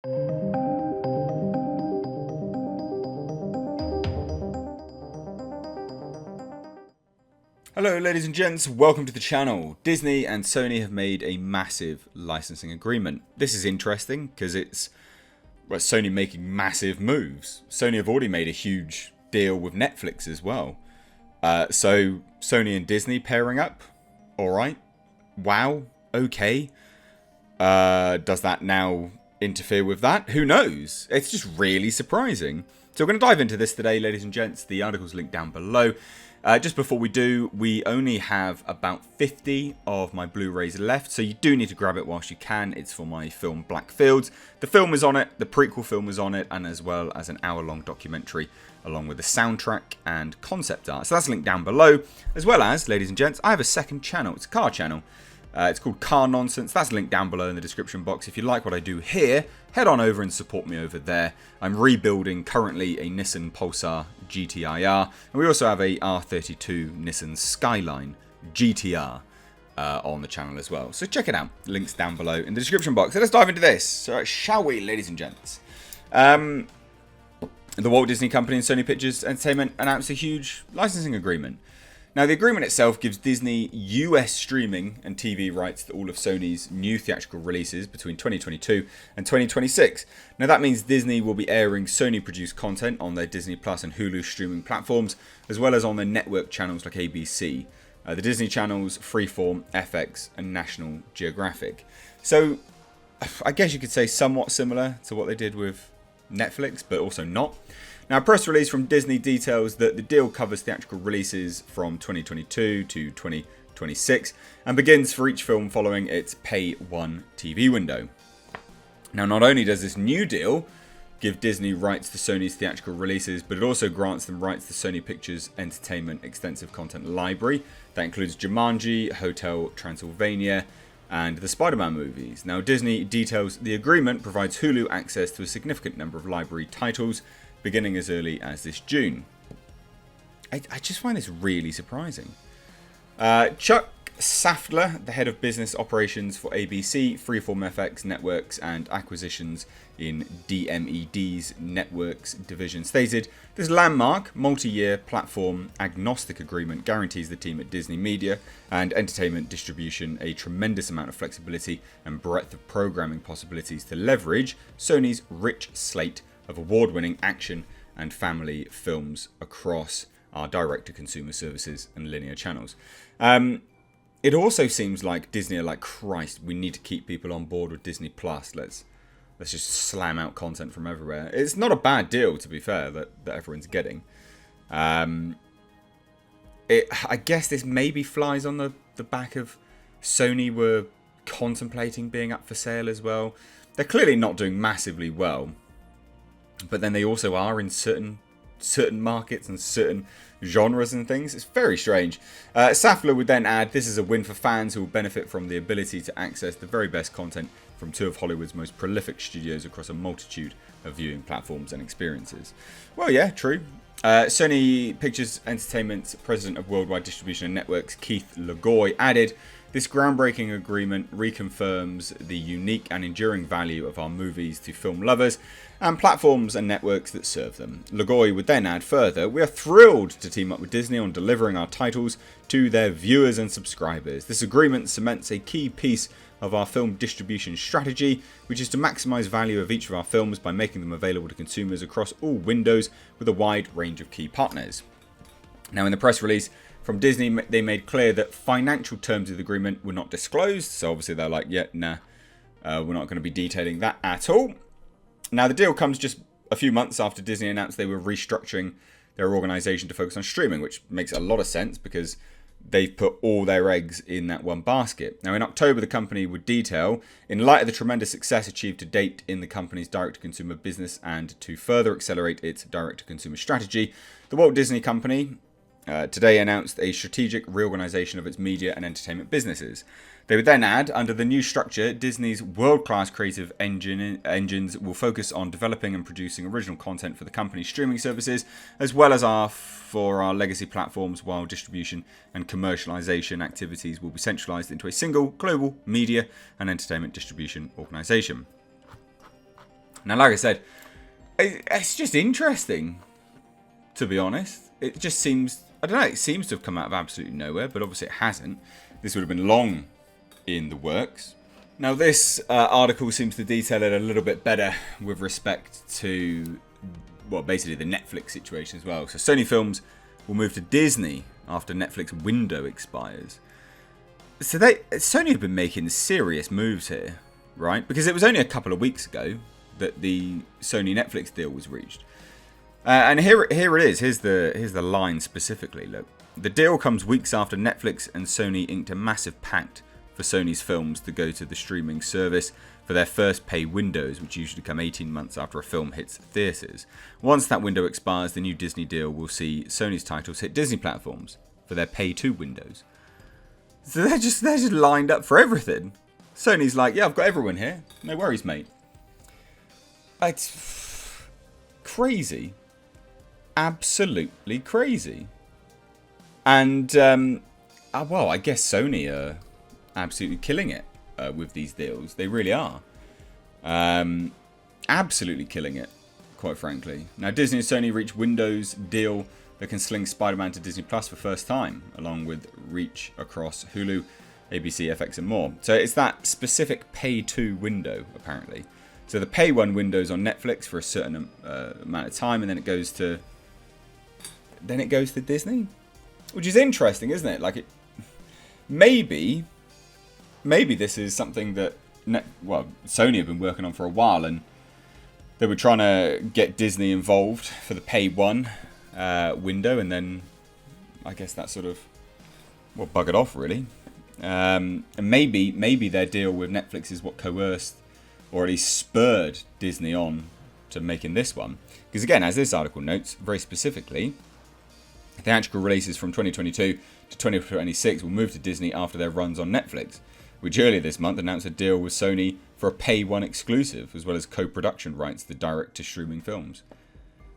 Hello ladies and gents, welcome to the channel. Disney and Sony have made a massive licensing agreement. This is interesting because it's Sony making massive moves. Sony have already made a huge deal with Netflix as well. So Sony and Disney pairing up, alright, wow, okay. Does that now interfere with that? Who knows? It's just really surprising. So we're going to dive into this today, ladies and gents. The article's linked down below. Just before we do, we only have about 50 of my Blu-rays left, so you do need to grab it whilst you can. It's for my film Black Fields. The film is on it, the prequel film is on it, and as well as an hour-long documentary along with the soundtrack and concept art. So that's linked down below. As well as, ladies and gents, I have a second channel. It's a car channel. It's called Car Nonsense. That's linked down below in the description box. If you like what I do here, head on over and support me over there. I'm rebuilding currently a Nissan Pulsar GTIR, and we also have a R32 Nissan Skyline GTR on the channel as well. So check it out. Links down below in the description box. So let's dive into this. So shall we, ladies and gents? The Walt Disney Company and Sony Pictures Entertainment announced a huge licensing agreement. Now, the agreement itself gives Disney US streaming and TV rights to all of Sony's new theatrical releases between 2022 and 2026. Now, that means Disney will be airing Sony-produced content on their Disney Plus and Hulu streaming platforms, as well as on their network channels like ABC, the Disney channels, Freeform, FX, and National Geographic. So, I guess you could say somewhat similar to what they did with Netflix, but also not. Now, a press release from Disney details that the deal covers theatrical releases from 2022 to 2026 and begins for each film following its Pay 1 TV window. Now, not only does this new deal give Disney rights to Sony's theatrical releases, but it also grants them rights to Sony Pictures Entertainment extensive content library. That includes Jumanji, Hotel Transylvania, and the Spider-Man movies. Now, Disney details the agreement provides Hulu access to a significant number of library titles, beginning as early as this June. I just find this really surprising. Chuck Saftler, the head of business operations for ABC, Freeform FX Networks and acquisitions in DMED's Networks division, stated, "This landmark, multi-year platform agnostic agreement guarantees the team at Disney Media and Entertainment Distribution a tremendous amount of flexibility and breadth of programming possibilities to leverage Sony's rich slate of award-winning action and family films across our direct-to-consumer services and linear channels." It also seems like Disney are like, Christ, we need to keep people on board with Disney Plus. Let's just slam out content from everywhere. It's not a bad deal, to be fair, that everyone's getting. I guess this maybe flies on the back of Sony were contemplating being up for sale as well. They're clearly not doing massively well, but then they also are in certain markets and certain genres and things. It's very strange. Saftler would then add, "This is a win for fans who will benefit from the ability to access the very best content from two of Hollywood's most prolific studios across a multitude of viewing platforms and experiences." Well, yeah, true. Sony Pictures Entertainment's president of worldwide distribution and networks, Keith Legoy, added, "This groundbreaking agreement reconfirms the unique and enduring value of our movies to film lovers and platforms and networks that serve them." Legoy would then add further, "We are thrilled to team up with Disney on delivering our titles to their viewers and subscribers. This agreement cements a key piece of our film distribution strategy, which is to maximize value of each of our films by making them available to consumers across all windows with a wide range of key partners." Now, in the press release from Disney, they made clear that financial terms of the agreement were not disclosed. So obviously they're like, yeah, nah, we're not going to be detailing that at all. Now, the deal comes just a few months after Disney announced they were restructuring their organization to focus on streaming, which makes a lot of sense because they've put all their eggs in that one basket. Now, in October, the company would detail, "In light of the tremendous success achieved to date in the company's direct-to-consumer business and to further accelerate its direct-to-consumer strategy, the Walt Disney Company today announced a strategic reorganization of its media and entertainment businesses. They would then add, under the new structure, Disney's world-class creative engines will focus on developing and producing original content for the company's streaming services, as well as for our legacy platforms, while distribution and commercialization activities will be centralized into a single global media and entertainment distribution organization. Now, like I said, it's just interesting, to be honest. It just seems, I don't know, it seems to have come out of absolutely nowhere, but obviously it hasn't. This would have been long in the works. Now, this article seems to detail it a little bit better with respect to, well, basically the Netflix situation as well. So Sony films will move to Disney after Netflix window expires. So Sony have been making serious moves here, right? Because it was only a couple of weeks ago that the Sony Netflix deal was reached. And here it is. Here's the line specifically. Look, the deal comes weeks after Netflix and Sony inked a massive pact for Sony's films to go to the streaming service for their first pay windows, which usually come 18 months after a film hits theatres. Once that window expires, the new Disney deal will see Sony's titles hit Disney platforms for their pay 2 windows. So they're just lined up for everything. Sony's like, yeah, I've got everyone here. No worries, mate. It's crazy. Absolutely crazy. And, well, I guess Sony are absolutely killing it with these deals. They really are. Absolutely killing it, quite frankly. Now, Disney and Sony reached Windows deal that can sling Spider-Man to Disney Plus for first time, along with reach across Hulu, ABC, FX, and more. So it's that specific pay 2 window, apparently. So the pay 1 window's on Netflix for a certain amount of time, and then it goes to Disney, which is interesting, isn't it? Like, it maybe this is something that Sony have been working on for a while, and they were trying to get Disney involved for the pay 1 window, and then I guess that sort of buggered off, really. And maybe their deal with Netflix is what coerced or at least spurred Disney on to making this one. Because again, as this article notes very specifically, theatrical releases from 2022 to 2026 will move to Disney after their runs on Netflix, which earlier this month announced a deal with Sony for a pay 1 exclusive, as well as co-production rights to direct-to-streaming films.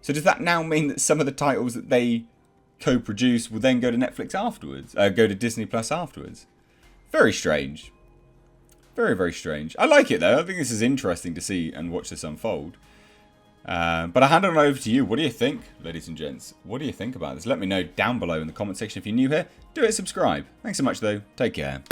So does that now mean that some of the titles that they co-produce will then go to Netflix afterwards? Go to Disney Plus afterwards? Very strange. Very, very strange. I like it, though. I think this is interesting to see and watch this unfold. But I hand it over to you. What do you think, ladies and gents? What do you think about this? Let me know down below in the comment section. If you're new here, do hit subscribe. Thanks so much, though. Take care.